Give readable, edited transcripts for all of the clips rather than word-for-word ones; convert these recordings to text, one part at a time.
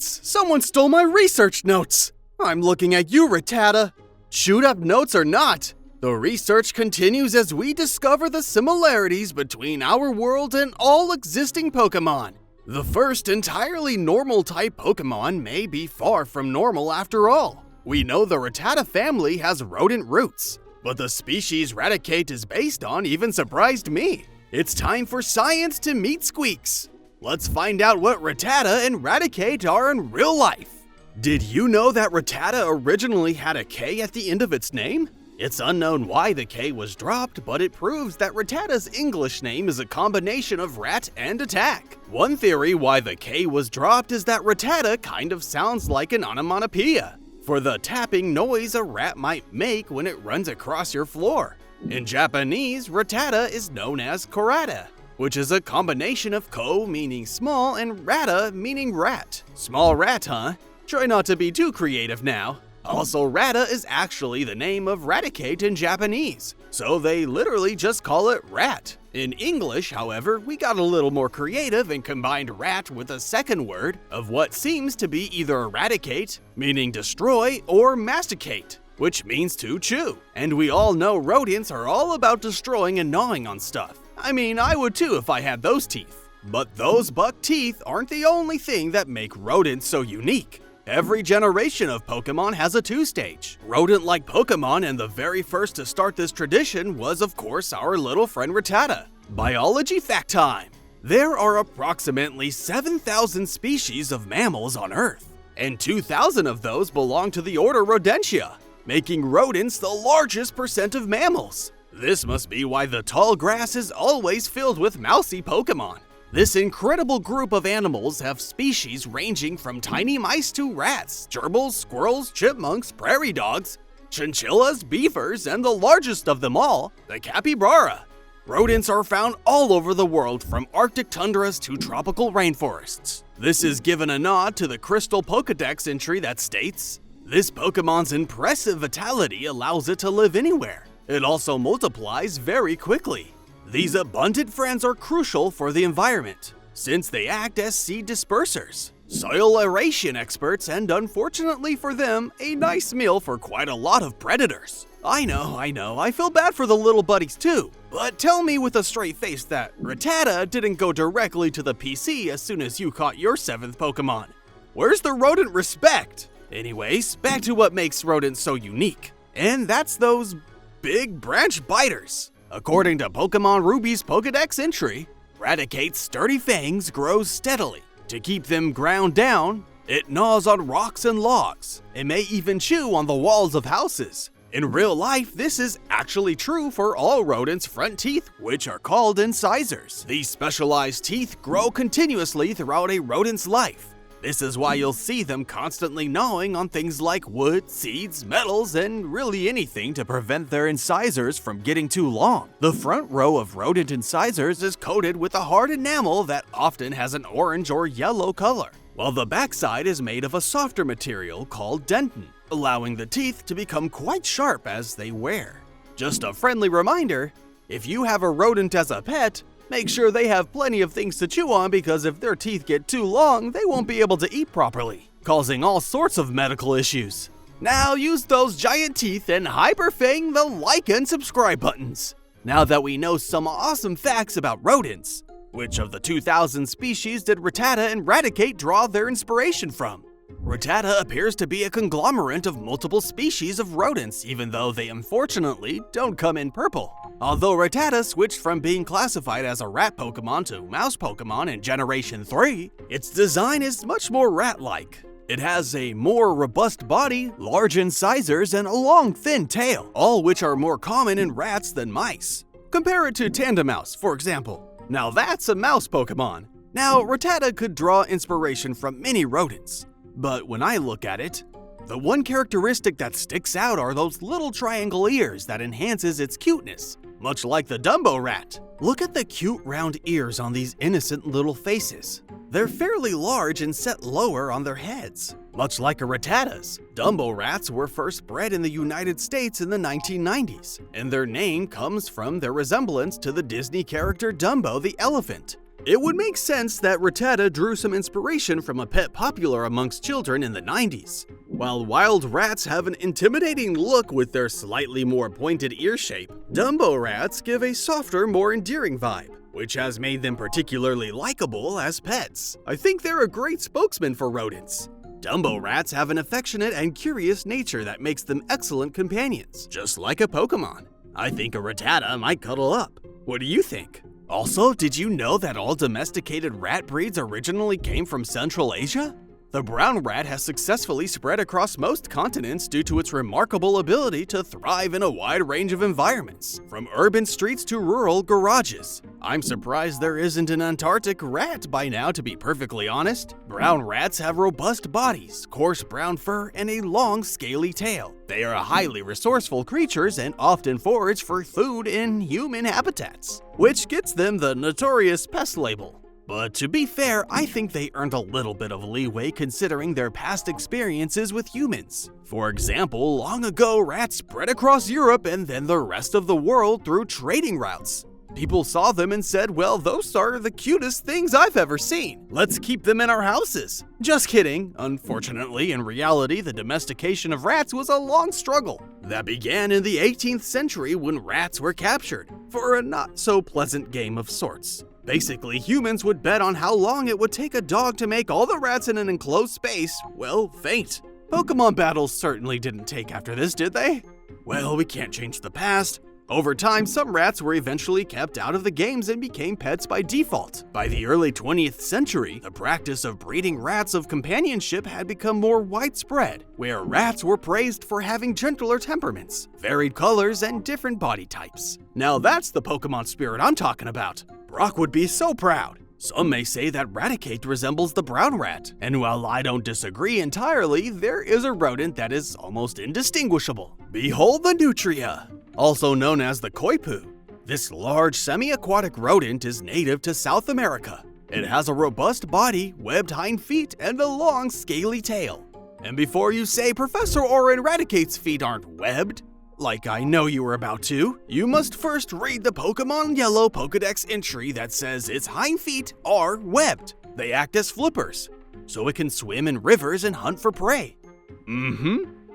Rats! Someone stole my research notes! I'm looking at you, Rattata! Shoot up notes or not, the research continues as we discover the similarities between our world and all existing Pokémon. The first entirely normal type Pokémon may be far from normal after all. We know the Rattata family has rodent roots, but the species Raticate is based on even surprised me. It's time for science to meet Squeaks. Let's find out what Rattata and Raticate are in real life. Did you know that Rattata originally had a K at the end of its name? It's unknown why the K was dropped, but it proves that Rattata's English name is a combination of rat and attack. One theory why the K was dropped is that Rattata kind of sounds like an onomatopoeia, for the tapping noise a rat might make when it runs across your floor. In Japanese, Rattata is known as Koratta, which is a combination of ko meaning small and ratta meaning rat. Small rat, huh? Try not to be too creative now. Also, Ratta is actually the name of Raticate in Japanese, so they literally just call it rat. In English, however, we got a little more creative and combined rat with a second word of what seems to be either eradicate, meaning destroy, or masticate, which means to chew. And we all know rodents are all about destroying and gnawing on stuff. I mean, I would too if I had those teeth. But those buck teeth aren't the only thing that make rodents so unique. Every generation of Pokémon has a two-stage. Rodent-like Pokémon, and the very first to start this tradition was, of course, our little friend Rattata. Biology fact time! There are approximately 7,000 species of mammals on Earth, and 2,000 of those belong to the order Rodentia, making rodents the largest percent of mammals. This must be why the tall grass is always filled with mousy Pokémon. This incredible group of animals have species ranging from tiny mice to rats, gerbils, squirrels, chipmunks, prairie dogs, chinchillas, beavers, and the largest of them all, the capybara. Rodents are found all over the world, from Arctic tundras to tropical rainforests. This is given a nod to the Crystal Pokédex entry that states, "This Pokémon's impressive vitality allows it to live anywhere. It also multiplies very quickly." These abundant friends are crucial for the environment, since they act as seed dispersers, soil aeration experts, and unfortunately for them, a nice meal for quite a lot of predators. I know, I feel bad for the little buddies too, but tell me with a straight face that Rattata didn't go directly to the PC as soon as you caught your 7th Pokémon. Where's the rodent respect? Anyways, back to what makes rodents so unique, and that's those big branch biters. According to Pokemon Ruby's Pokédex entry, Raticate's sturdy fangs grow steadily. To keep them ground down, it gnaws on rocks and logs. It may even chew on the walls of houses. In real life, this is actually true for all rodents' front teeth, which are called incisors. These specialized teeth grow continuously throughout a rodent's life. This is why you'll see them constantly gnawing on things like wood, seeds, metals, and really anything to prevent their incisors from getting too long. The front row of rodent incisors is coated with a hard enamel that often has an orange or yellow color, while the backside is made of a softer material called dentin, allowing the teeth to become quite sharp as they wear. Just a friendly reminder, if you have a rodent as a pet, make sure they have plenty of things to chew on, because if their teeth get too long, they won't be able to eat properly, causing all sorts of medical issues. Now use those giant teeth and hyperfang the like and subscribe buttons. Now that we know some awesome facts about rodents, which of the 2,000 species did Rattata and Raticate draw their inspiration from? Rattata appears to be a conglomerate of multiple species of rodents, even though they unfortunately don't come in purple. Although Rattata switched from being classified as a rat Pokemon to mouse Pokemon in Generation 3, its design is much more rat-like. It has a more robust body, large incisors, and a long, thin tail, all which are more common in rats than mice. Compare it to Tandemaus, for example. Now that's a mouse Pokemon. Now, Rattata could draw inspiration from many rodents, but when I look at it, the one characteristic that sticks out are those little triangle ears that enhances its cuteness, much like the Dumbo rat. Look at the cute round ears on these innocent little faces. They're fairly large and set lower on their heads, much like a Rattata's. Dumbo rats were first bred in the United States in the 1990s, and their name comes from their resemblance to the Disney character Dumbo the elephant. It would make sense that Rattata drew some inspiration from a pet popular amongst children in the 90s. While wild rats have an intimidating look with their slightly more pointed ear shape, Dumbo rats give a softer, more endearing vibe, which has made them particularly likable as pets. I think they're a great spokesman for rodents. Dumbo rats have an affectionate and curious nature that makes them excellent companions, just like a Pokémon. I think a Rattata might cuddle up. What do you think? Also, did you know that all domesticated rat breeds originally came from Central Asia? The brown rat has successfully spread across most continents due to its remarkable ability to thrive in a wide range of environments, from urban streets to rural garages. I'm surprised there isn't an Antarctic rat by now, to be perfectly honest. Brown rats have robust bodies, coarse brown fur, and a long, scaly tail. They are highly resourceful creatures and often forage for food in human habitats, which gets them the notorious pest label. But to be fair, I think they earned a little bit of leeway considering their past experiences with humans. For example, long ago, rats spread across Europe and then the rest of the world through trading routes. People saw them and said, well, those are the cutest things I've ever seen. Let's keep them in our houses. Just kidding. Unfortunately, in reality, the domestication of rats was a long struggle that began in the 18th century when rats were captured for a not-so-pleasant game of sorts. Basically, humans would bet on how long it would take a dog to make all the rats in an enclosed space, well, faint. Pokémon battles certainly didn't take after this, did they? Well, we can't change the past. Over time, some rats were eventually kept out of the games and became pets by default. By the early 20th century, the practice of breeding rats of companionship had become more widespread, where rats were praised for having gentler temperaments, varied colors, and different body types. Now that's the Pokémon spirit I'm talking about. Brock would be so proud. Some may say that Raticate resembles the brown rat, and while I don't disagree entirely, there is a rodent that is almost indistinguishable. Behold the nutria, also known as the koipu. This large semi-aquatic rodent is native to South America. It has a robust body, webbed hind feet, and a long scaly tail. And before you say Professor Orin Raticate's feet aren't webbed, like I know you were about to, you must first read the Pokémon Yellow Pokédex entry that says its hind feet are webbed. They act as flippers, so it can swim in rivers and hunt for prey.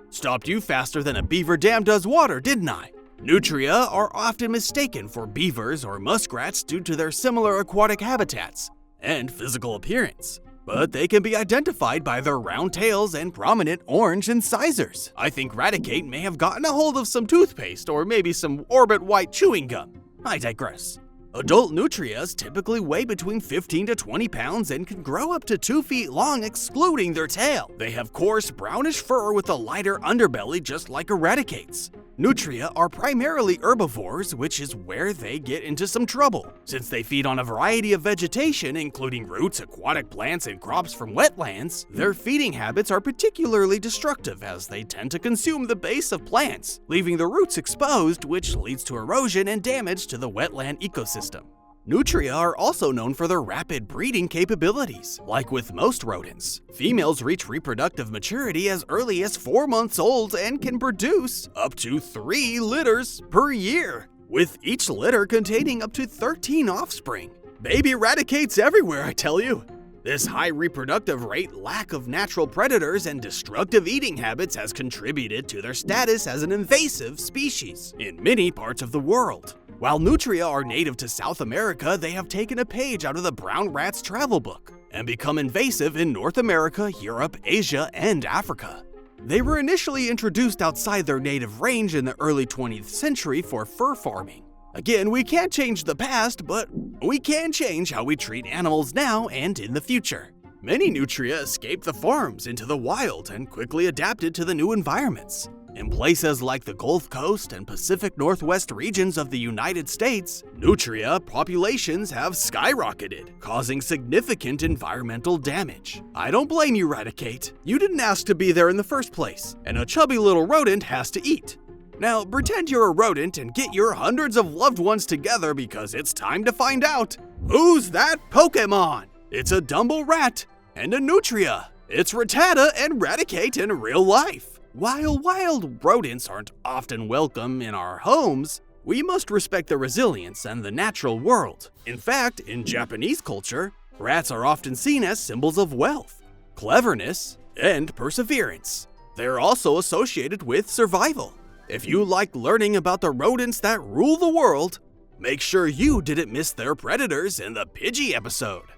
Stopped you faster than a beaver dam does water, didn't I? Nutria are often mistaken for beavers or muskrats due to their similar aquatic habitats and physical appearance, but they can be identified by their round tails and prominent orange incisors. I think Raticate may have gotten a hold of some toothpaste or maybe some Orbit White chewing gum. I digress. Adult nutrias typically weigh between 15 to 20 pounds and can grow up to 2 feet long excluding their tail. They have coarse brownish fur with a lighter underbelly just like Eradicates. Nutria are primarily herbivores, which is where they get into some trouble. Since they feed on a variety of vegetation, including roots, aquatic plants, and crops from wetlands, their feeding habits are particularly destructive as they tend to consume the base of plants, leaving the roots exposed, which leads to erosion and damage to the wetland ecosystem. Nutria are also known for their rapid breeding capabilities. Like with most rodents, females reach reproductive maturity as early as 4 months old and can produce up to 3 litters per year, with each litter containing up to 13 offspring. Baby Raticates everywhere, I tell you. This high reproductive rate, lack of natural predators, and destructive eating habits has contributed to their status as an invasive species in many parts of the world. While nutria are native to South America, they have taken a page out of the brown rat's travel book and become invasive in North America, Europe, Asia, and Africa. They were initially introduced outside their native range in the early 20th century for fur farming. Again, we can't change the past, but we can change how we treat animals now and in the future. Many nutria escaped the farms into the wild and quickly adapted to the new environments. In places like the Gulf Coast and Pacific Northwest regions of the United States, nutria populations have skyrocketed, causing significant environmental damage. I don't blame you, Raticate. You didn't ask to be there in the first place, and a chubby little rodent has to eat. Now, pretend you're a rodent and get your hundreds of loved ones together because it's time to find out, who's that Pokémon? It's a Dumbo rat and a nutria. It's Rattata and Raticate in real life. While wild rodents aren't often welcome in our homes, We must respect their resilience and the natural world. In fact, in Japanese culture, rats are often seen as symbols of wealth, cleverness, and perseverance. They're also associated with survival. If you like learning about the rodents that rule the world, make sure you didn't miss their predators in the Pidgey episode.